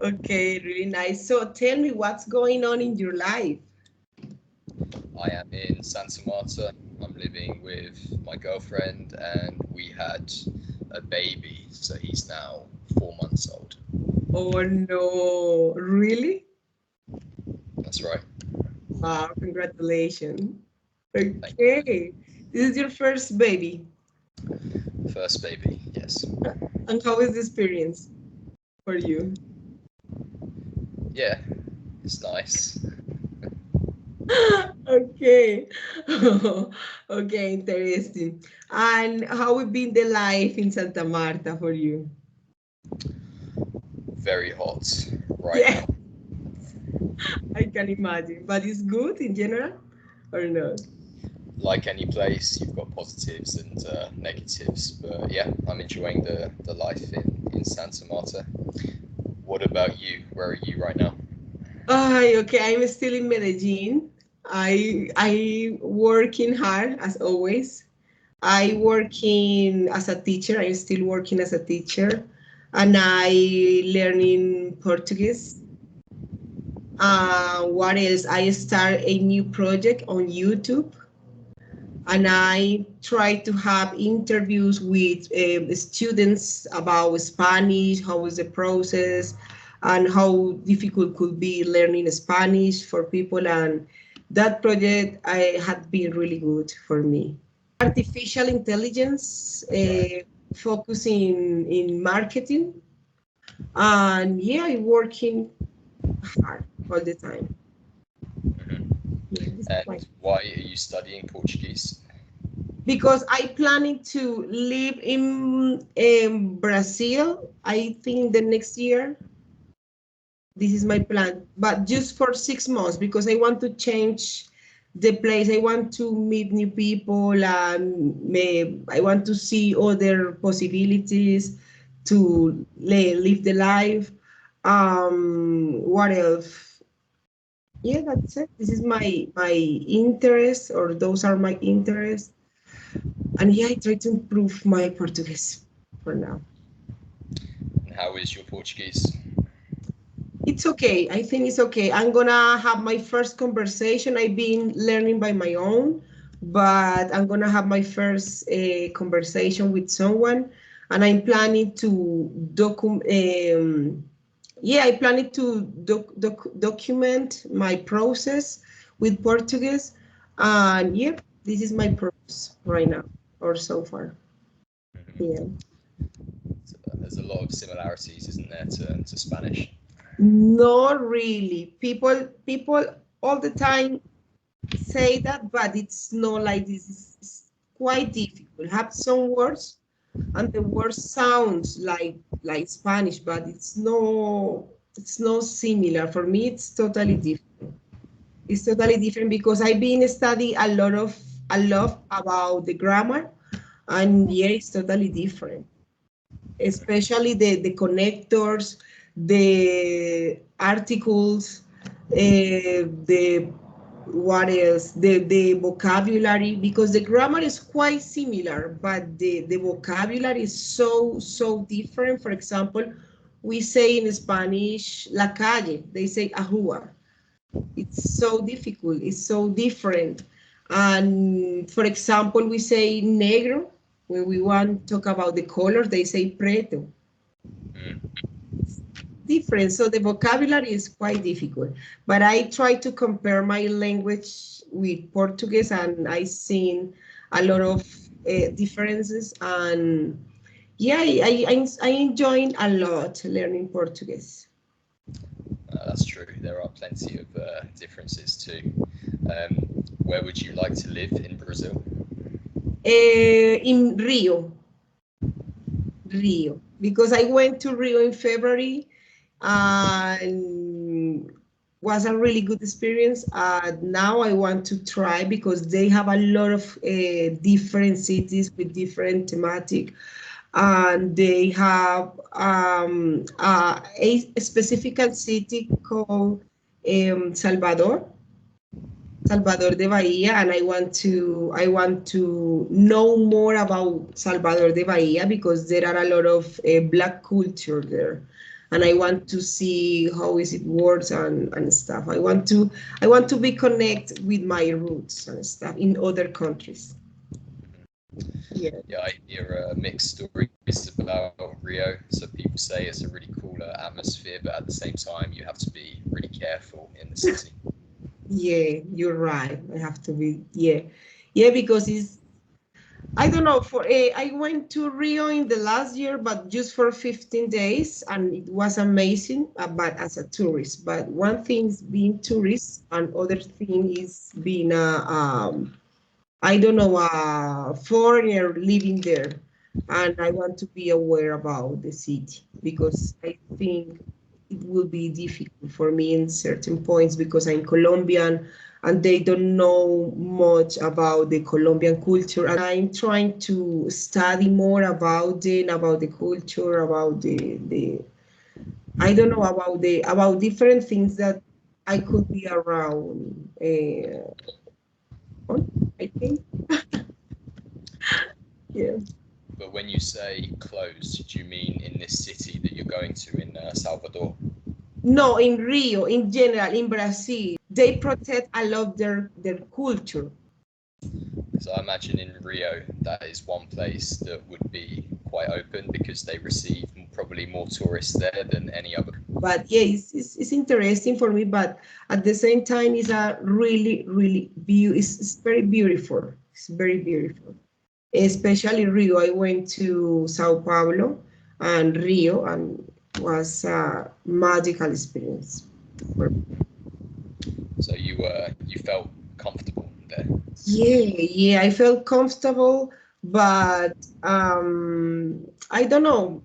Okay, really nice. So tell me what's going on in your life. I am in Santa Marta. I'm living with my girlfriend, and we had a baby, so he's now 4 months old. Oh no, really? That's right. Wow, congratulations. Thank you. Okay, this is your first baby. First baby, yes. And how is the experience for you? Yeah, it's nice. Okay. Okay, interesting. And how has been the life in Santa Marta for you? Very hot right Yeah, now. I can imagine. But it's good in general or not? Like any place, you've got positives and negatives, but yeah, I'm enjoying the life in Santa Marta. What about you? Where are you right now? Okay, I'm still in Medellin. I working hard as always. I working as a teacher. I'm still working as a teacher, and I learning Portuguese. What else? I start a new project on YouTube, and I try to have interviews with students about Spanish, how is the process, and how difficult could be learning Spanish for people. And that project I had been really good for me. Artificial intelligence, Right. focusing in marketing, and yeah, I working hard all the time. Hmm. Yeah, this is my And why are you studying Portuguese? because I planning to live in Brazil. I think the next year. This is my plan, but just for 6 months because I want to change the place. I want to meet new people and I want to see other possibilities to live the life. What else? Yeah, that's it. This is my interest, or those are my interests. And yeah, I try to improve my Portuguese for now. And how is your Portuguese? It's okay. I think it's okay. I'm gonna have my first conversation. I've been learning by my own, but I'm gonna have my first conversation with someone, and I'm planning to document. Yeah, I planning to document my process with Portuguese, and yeah, this is my purpose right now or so far. Yeah. Hmm. So there's a lot of similarities, isn't there, to Spanish? Not really. People all the time say that, but it's not like this. It's quite difficult. Have some words, and the word sounds like Spanish, but it's not similar. For me, it's totally different. It's totally different because I've been studying a lot about the grammar, and yeah, it's totally different. Especially the connectors, the articles, the what else? The vocabulary, because the grammar is quite similar, but the vocabulary is so different. For example, we say in Spanish la calle, they say ajua. It's so difficult, it's so different. And for example, we say negro, when we want to talk about the color, they say preto. Mm. Different. So the vocabulary is quite difficult. But I try to compare my language with Portuguese, and I seen a lot of differences. And yeah, I enjoying a lot learning Portuguese. That's true. There are plenty of differences too. Um, where would you like to live in Brazil? In Rio, because I went to Rio in February and was a really good experience. Now I want to try because they have a lot of different cities with different thematic, and they have a specific city called Salvador. Salvador de Bahia, and I want to know more about Salvador de Bahia because there are a lot of black culture there, and I want to see how is it works and stuff. I want to be connected with my roots and stuff in other countries. Yeah. Yeah, I hear mixed stories about Rio. So people say it's a really cool atmosphere, but at the same time, you have to be really careful in the city. Yeah, you're right. I have to be, yeah. Yeah, because I don't know, I went to Rio in the last year, but just for 15 days, and it was amazing, but as a tourist. But one thing is being tourist, and other thing is being I don't know, a foreigner living there. And I want to be aware about the city because I think it will be difficult for me in certain points because I'm Colombian and they don't know much about the Colombian culture. And I'm trying to study more about the culture, about the I don't know about different things that I could be around. I think, yeah. But when you say closed, do you mean in this city that you're going to in Salvador? No, in Rio, in general, in Brazil, they protect a lot their culture. Because I imagine in Rio, that is one place that would be quite open because they receive probably more tourists there than any other. But yeah, it's interesting for me, but at the same time, it's a really, really it's very beautiful. It's very beautiful. Especially Rio. I went to Sao Paulo and Rio and was a magical experience. So you felt comfortable there. Yeah, I felt comfortable, but I don't know.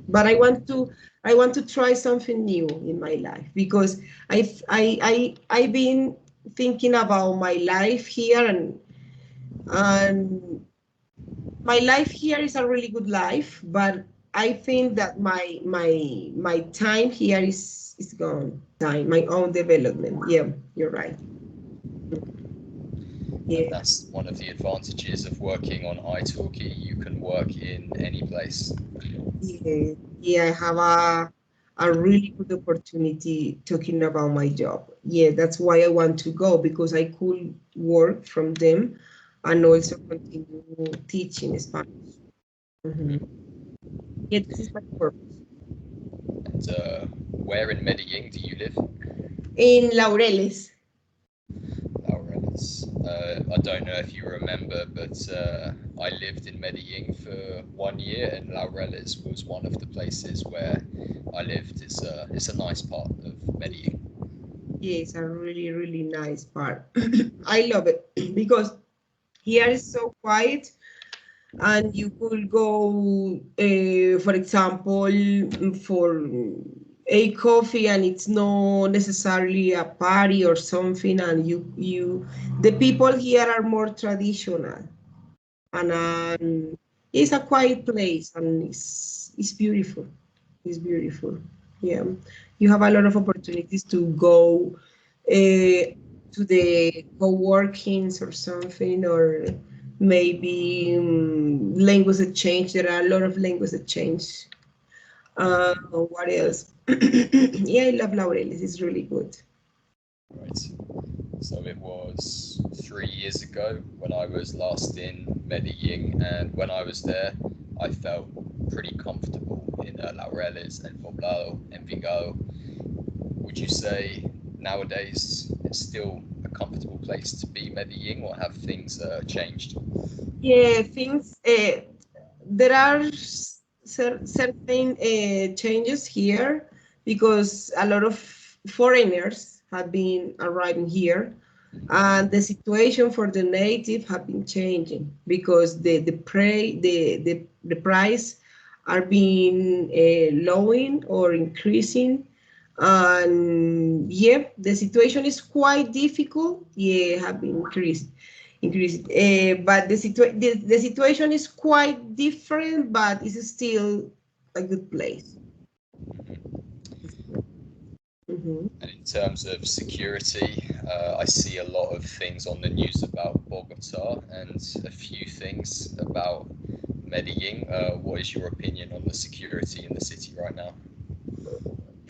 But I want to try something new in my life because I've been thinking about my life here and my life here is a really good life, but I think that my time here is gone. Time, my own development. Yeah, you're right. And Yeah. that's one of the advantages of working on italki. You can work in any place. Yeah, yeah, I have a really good opportunity talking about my job. Yeah, that's why I want to go because I could work from them and also continue teaching Spanish. Mhm. Yeah, this is my purpose. And where in Medellin do you live? In Laureles. Laureles. I don't know if you remember, but I lived in Medellin for 1 year, and Laureles was one of the places where I lived. It's a nice part of Medellin. Yeah, it's a really, really nice part. I love it because here is so quiet and you could go, for example, for a coffee, and it's not necessarily a party or something. And the people here are more traditional, and it's a quiet place, and it's beautiful. It's beautiful. Yeah, you have a lot of opportunities to go to the co-workings or something, or maybe language exchange. There are a lot of language exchange. What else? Yeah, I love Laureles. It's really good. Right. So it was 3 years ago when I was last in Medellin, and when I was there, I felt pretty comfortable in Laureles, El Poblado, Envigado. Would you say nowadays it's still a comfortable place to be Medellin, or have things changed? Yeah, things. There are certain changes here because a lot of foreigners have been arriving here, and the situation for the native have been changing because the price are being lowering or increasing, and yeah, the situation is quite difficult. Yeah, have been increased. But the situation is quite different, but it's still a good place. Mhm. And in terms of security, I see a lot of things on the news about Bogota and a few things about Medellin. What is your opinion on the security in the city right now?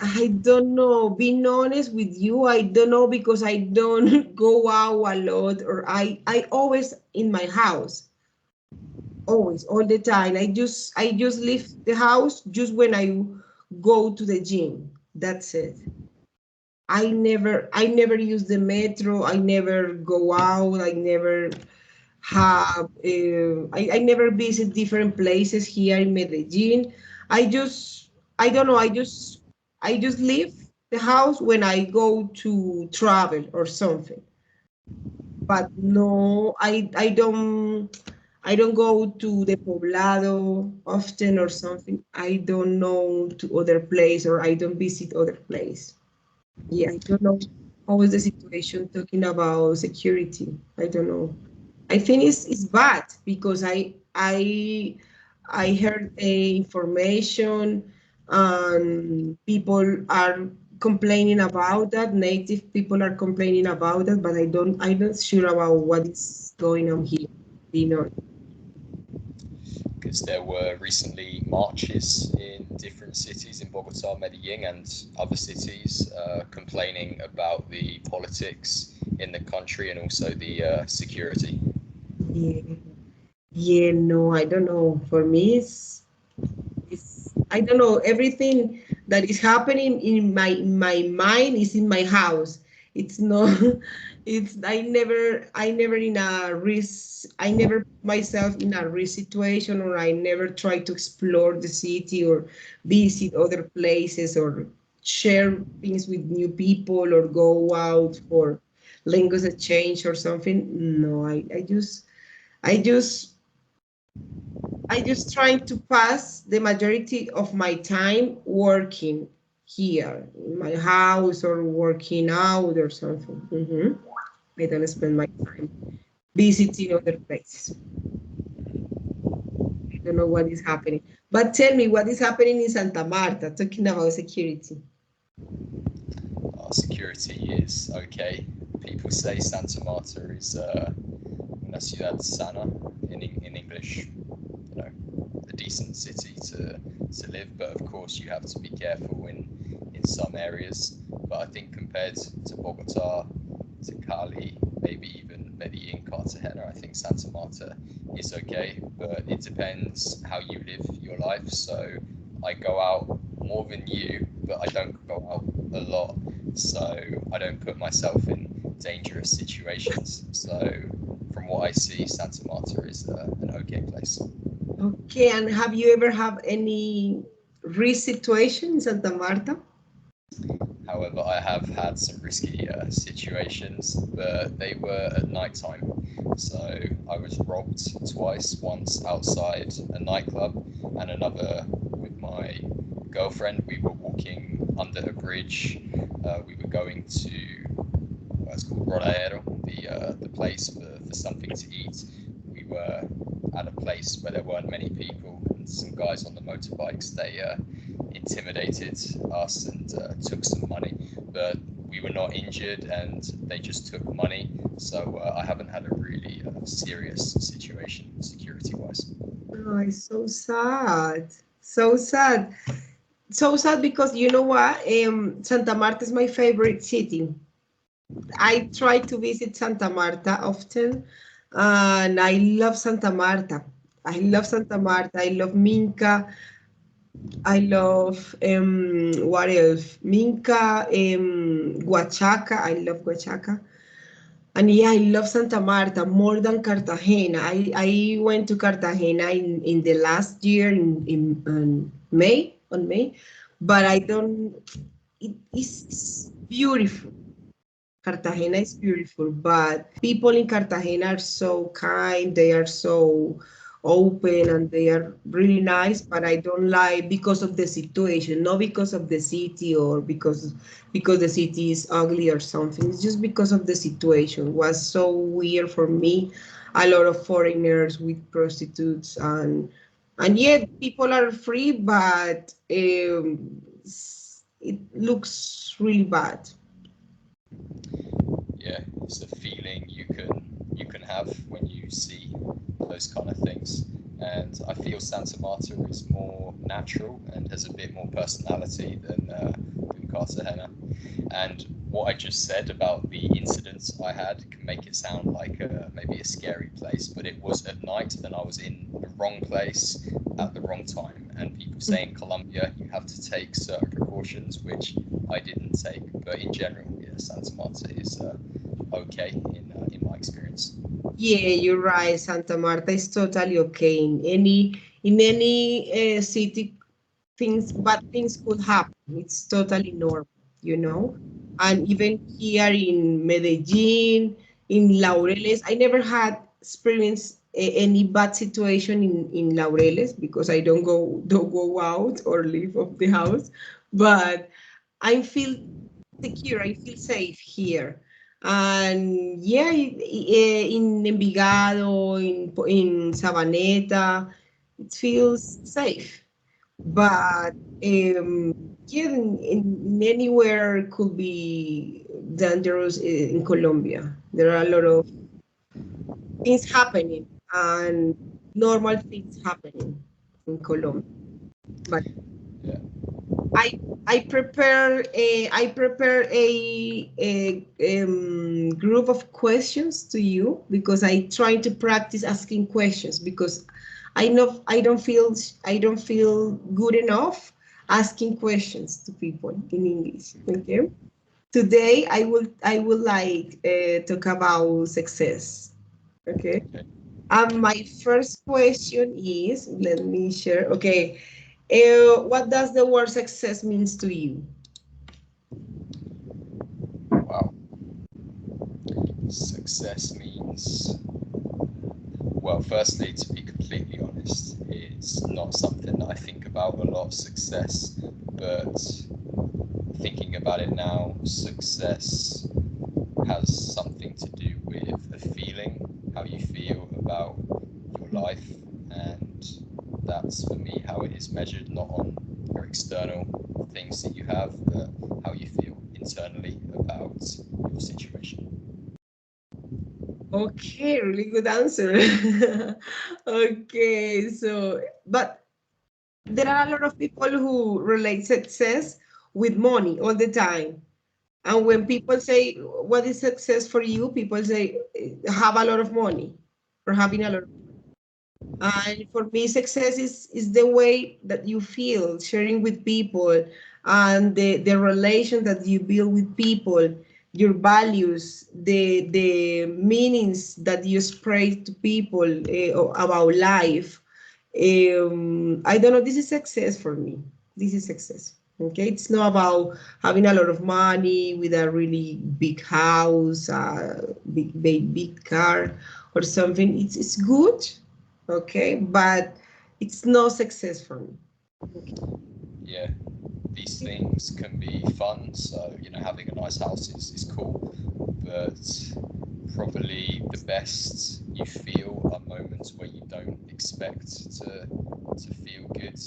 I don't know. Being honest with you, I don't know because I don't go out a lot, or I always in my house, always, all the time. I just leave the house just when I go to the gym. That's it. I never use the metro. I never go out. I never have I never visit different places here in Medellin. I don't know, I just leave the house when I go to travel or something. But no, I don't go to the poblado often or something. I don't know to other place or I don't visit other place. Yeah, I don't know how is the situation talking about security. I don't know. I think it's bad because I heard information and people are complaining about that. Native people are complaining about that, but I'm not sure about what is going on here. You know. Because there were recently marches in different cities in Bogota, Medellin, and other cities complaining about the politics in the country and also the security. Yeah, yeah, no, I don't know. For me, it's I don't know, everything that is happening in my mind is in my house. It's not it's I never in a risk, I never put myself in a risk situation, or I never try to explore the city or visit other places or share things with new people or go out for language exchange or something. No, I just I just trying to pass the majority of my time working here in my house or working out or something. I don't spend my time visiting other places. I don't know what is happening. But tell me, what is happening in Santa Marta, talking about security? Our security is okay. People say Santa Marta is una ciudad sana in English, a decent city to live. But of course, you have to be careful in some areas. But I think compared to Bogota, to Cali, maybe even Medellin, Cartagena, I think Santa Marta is okay. But it depends how you live your life. So I go out more than you, but I don't go out a lot. So I don't put myself in dangerous situations. So from what I see, Santa Marta is an okay place. Okay, and have you ever have any risk situation in Santa Marta? However, I have had some risky situations, but they were at night time. So I was robbed twice, once outside a nightclub and another with my girlfriend. We were walking under a bridge. We were going to what's called Rodadero, the place for something to eat. We were at a place where there weren't many people, and some guys on the motorbikes, they intimidated us and took some money, but we were not injured, and they just took money. So I haven't had a really serious situation security wise. Oh, it's so sad. So sad. So sad because you know what? Santa Marta is my favorite city. I try to visit Santa Marta often, and I love Santa Marta. I love Santa Marta. I love Minca. I love what else? Minca, Huachaca. I love Huachaca. And yeah, I love Santa Marta more than Cartagena. I went to Cartagena in the last year in May, on May, but I don't, it is beautiful. Cartagena is beautiful, but people in Cartagena are so kind, they are so open and they are really nice, but I don't like because of the situation, not because of the city or because the city is ugly or something. It's just because of the situation. It was so weird for me. A lot of foreigners with prostitutes and yet people are free, but it looks really bad. Yeah, it's the feeling you can have when you see those kind of things. and I feel Santa Marta is more natural and has a bit more personality than Cartagena. And what I just said about the incidents I had can make it sound like maybe a scary place, but it was at night and I was in the wrong place at the wrong time. And people say in Colombia you have to take certain precautions, which I didn't take. But in general, yeah, Santa Marta is okay in my experience. Yeah, you're right. Santa Marta is totally okay. In any city, bad things could happen. It's totally normal, you know. And even here in Medellin, in Laureles, I never had experienced any bad situation in Laureles because I don't go out or leave of the house. But I feel secure. I feel safe here. And yeah, in Envigado, in Sabaneta, it feels safe. But yeah, in anywhere could be dangerous in Colombia. There are a lot of things happening and normal things happening in Colombia. But Yeah. I I prepare a group of questions to you because I try to practice asking questions because I know I don't feel good enough asking questions to people in English. Okay. Today I will like talk about success. Okay. Okay. My first question is, let me share. Okay, what does the word success means to you? Wow. Success means, well, firstly, to be completely honest, it's not something that I think about a lot, success, but thinking about it now, success has something to do with a feeling, how you feel about your life, and that's for me how it is measured, not on your external things that you have, but how you feel internally about your situation. Okay, really good answer. Okay, so but there are a lot of people who relate success with money all the time. And when people say, what is success for you? People say, have a lot of money or having a lot of money. And for me, success is the way that you feel sharing with people and the relation that you build with people, your values, the meanings that you spread to people about life. I don't know, this is success for me. This is success. Okay, it's not about having a lot of money with a really big house, big car or something. It's good, okay, but it's no success for me. Okay. Yeah, these things can be fun, so having a nice house is cool, but probably the best you feel are moments where you don't expect to feel good,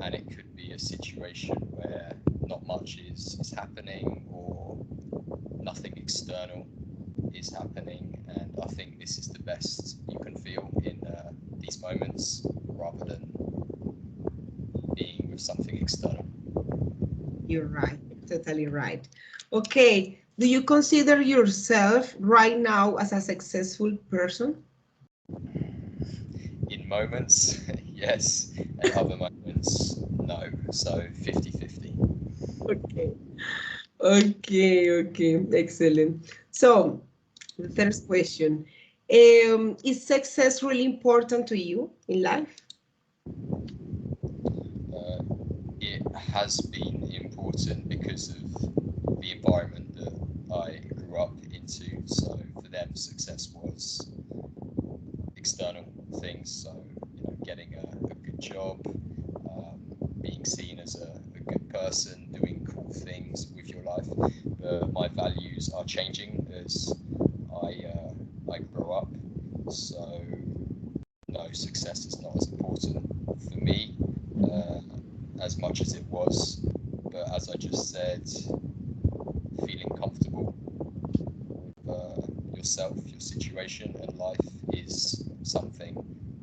and it could be a situation where not much is happening or nothing external is happening, and I think this is the best you can feel in these moments rather than being with something external. You're right, totally right. Okay, do you consider yourself right now as a successful person? In moments, yes, and other moments, no. So 50-50. Okay, okay, excellent. So, the first question, is success really important to you in life? Uh, it has been important because of the environment that I grew up into. So for them, success was external things. So getting a good job, um, being seen as a good person, doing cool things with your life. But my values are changing as I grow up. So no, success is not as important for me uh, as much as it was. But as I just said, feeling comfortable with yourself, your situation, and life is something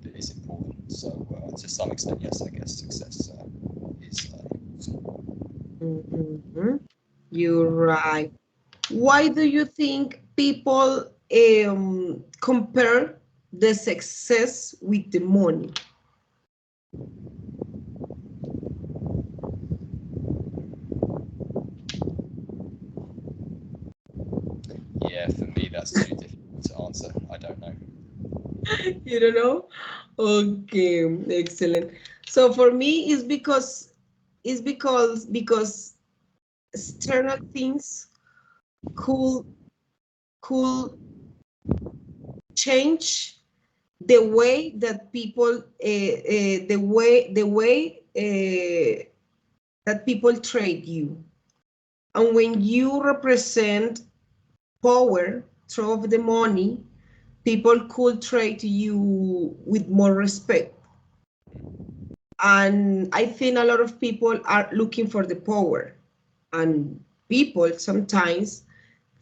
that is important. So to some extent, yes, I guess success is Mhm. You're right. Why do you think people compare the success with the money? yeah, for me that's too difficult to answer. I don't know. You don't know? Okay, excellent. So for me, it's because external things could could change the way that people that people trade you. And when you represent power through the money, people could trade you with more respect. And I think a lot of people are looking for the power, and people sometimes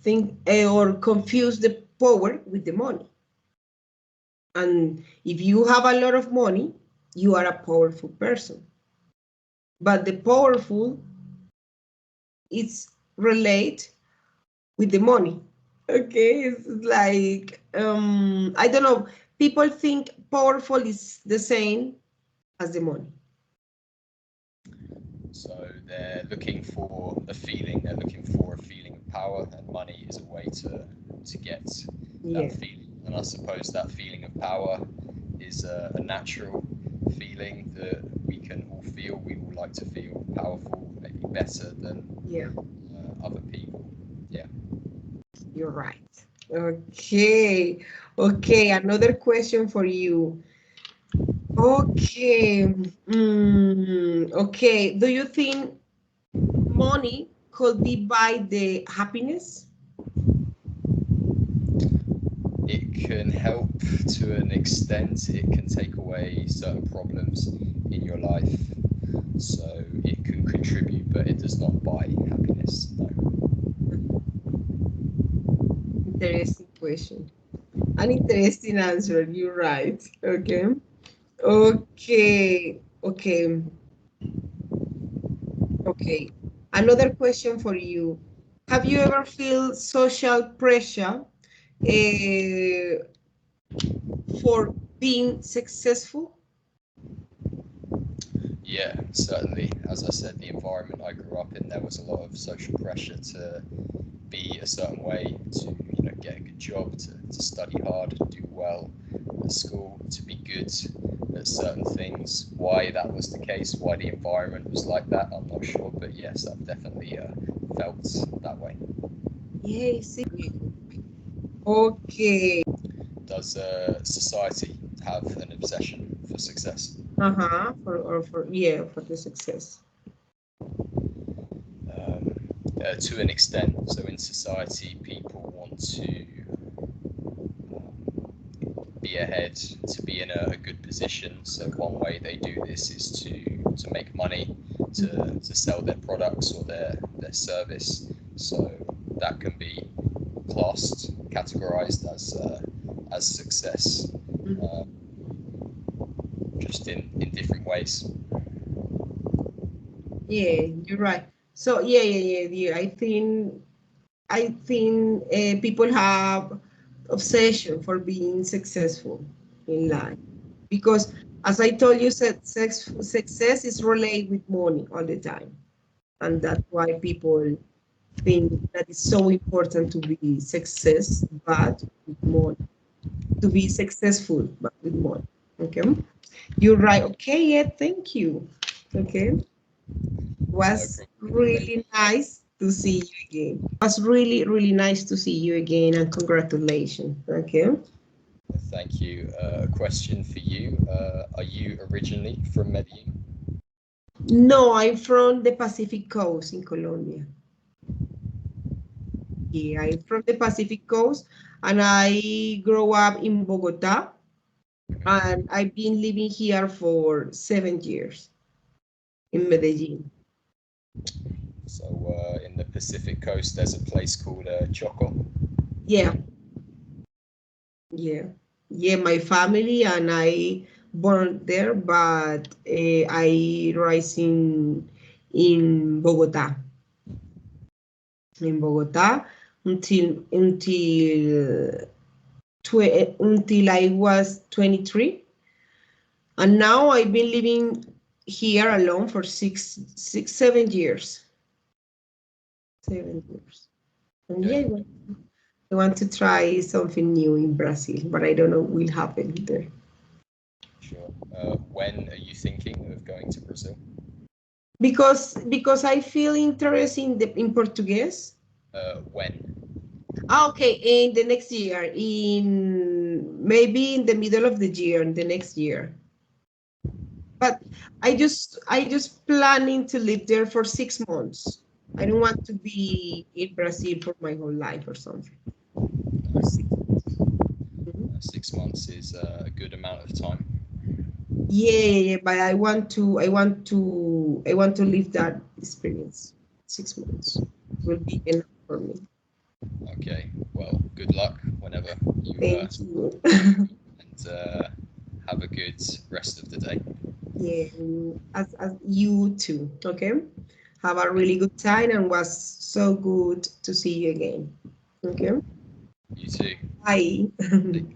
think or confuse the power with the money. And if you have a lot of money, you are a powerful person. But the powerful is relate with the money. Okay, it's like I don't know. People think powerful is the same as the money. So they're looking for a feeling. They're looking for a feeling of power, and money is a way to get Yeah. that feeling. And I suppose that feeling of power is a natural feeling that we can all feel. We all like to feel powerful, maybe better than Yeah, other people. Yeah. you're right. Okay. Okay, another question for you. Okay. Okay. Do you think money could be buy the happiness? It can help to an extent. It can take away certain problems in your life. So it can contribute, but it does not buy happiness. No. Interesting question. An interesting answer. You're right. Okay. Okay. Okay. Okay. Another question for you. Have you ever feel social pressure for being successful? Yeah, certainly. As I said, the environment I grew up in, there was a lot of social pressure to be a certain way, to get a good job, to study hard, do well at school, to be good at certain things. Why that was the case, why the environment was like that, I'm not sure, but yes, I've definitely felt that way. Yes. Okay. Does society have an obsession for success? For the success. Um, to an extent. So in society, people want to be ahead, to be in a good position. So one way they do this is to make money, to sell their products or their service. So that can be classed, categorized as success, Mhm. uh, just in different ways. Yeah, you're right. So yeah. I think people have obsession for being successful in life because, as I told you, success is related with money all the time, and that's why people think that it's so important to be success, but with money, to be successful, but with money. Okay, you're right. Okay, yeah, thank you. Okay, No was problem. really nice to see you again. Was really nice to see you again, and congratulations. Okay. Thank you. A question for you. Are you originally from Medellin? No, I'm from the Pacific Coast in Colombia. Yeah, I'm from the Pacific Coast, and I grew up in Bogota, and I've been living here for 7 years in Medellin. So in the Pacific coast, there's a place called Choco. Yeah, yeah, yeah. My family and I. born there, but I rise in Bogota. In Bogota until I was 23, and now I've been living here alone for 7 years. 7 years. And yeah, Okay, I want to try something new in Brazil, but I don't know what will happen there. sure. When are you thinking of going to Brazil? Because I feel interest in Portuguese. When? Okay, in the next year, in maybe in the middle of the year, in the next year. But I just planning to live there for 6 months. I don't want to be in Brazil for my whole life or something. For No, 6 months. Mhm. 6 months is a good amount of time. Yeah, but I want to live that experience. 6 months will be enough for me. Okay, well, good luck whenever you Thank you. and have a good rest of the day. Yeah, as you too. Okay. Have a Okay, really good time and was so good to see you again. Okay. you too. Bye.